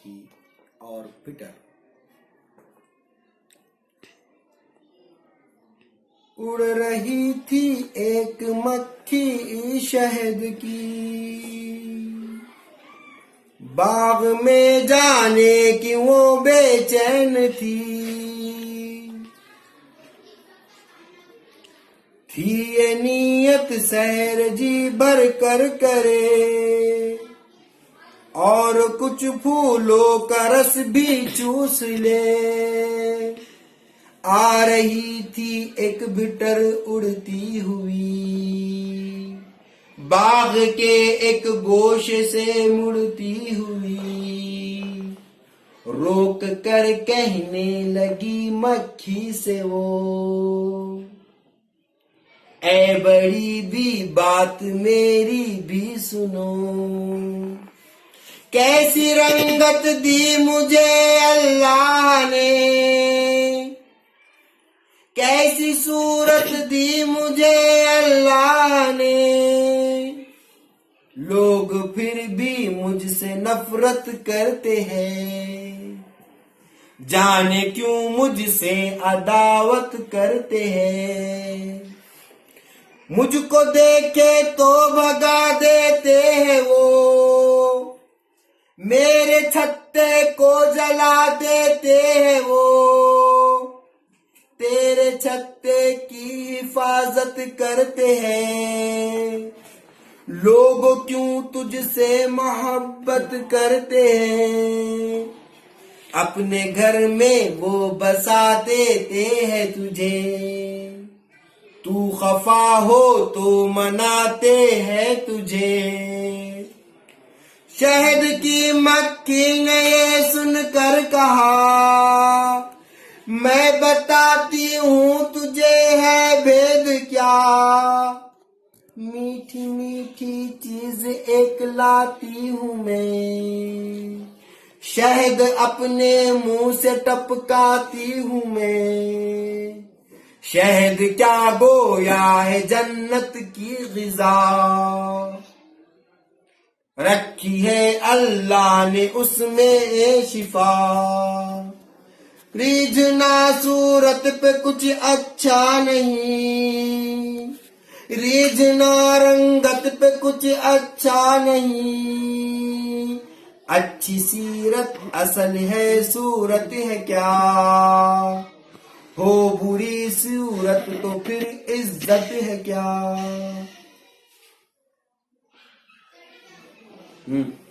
مکھی اور پٹر۔ اڑ رہی تھی ایک مکھی شہد کی، باغ میں جانے کی وہ بے چین تھی یہ نیت سیر جی بھر کر کرے، اور کچھ پھولوں کا رس بھی چوس لے۔ آ رہی تھی ایک بٹر اڑتی ہوئی، باغ کے ایک گوشے سے مڑتی ہوئی، روک کر کہنے لگی مکھی سے وہ، اے بڑی بھی بات میری بھی سنو، کیسی رنگت دی مجھے اللہ نے، کیسی صورت دی مجھے اللہ نے، لوگ پھر بھی مجھ سے نفرت کرتے ہیں، جانے کیوں مجھ سے عداوت کرتے ہیں، مجھ کو دیکھے تو بھگا دیتے ہیں وہ، میرے چھتے کو جلا دیتے ہیں وہ، تیرے چھتے کی حفاظت کرتے ہیں، لوگ کیوں تجھ سے محبت کرتے ہیں، اپنے گھر میں وہ بسا دیتے ہیں تجھے، تو خفا ہو تو مناتے ہیں تجھے۔ شہد کی مکھی نے یہ سن کر کہا، میں بتاتی ہوں تجھے ہے بھید کیا، میٹھی میٹھی چیز ایک لاتی ہوں میں، شہد اپنے منہ سے ٹپکاتی ہوں میں، شہد کیا گویا ہے جنت کی غذا، رکھی ہے اللہ نے اس میں شفا، ریجھنا صورت پہ کچھ اچھا نہیں، ریجھنا رنگت پہ کچھ اچھا نہیں، اچھی سیرت اصل ہے صورت ہے کیا، ہو بری صورت تو پھر عزت ہے کیا۔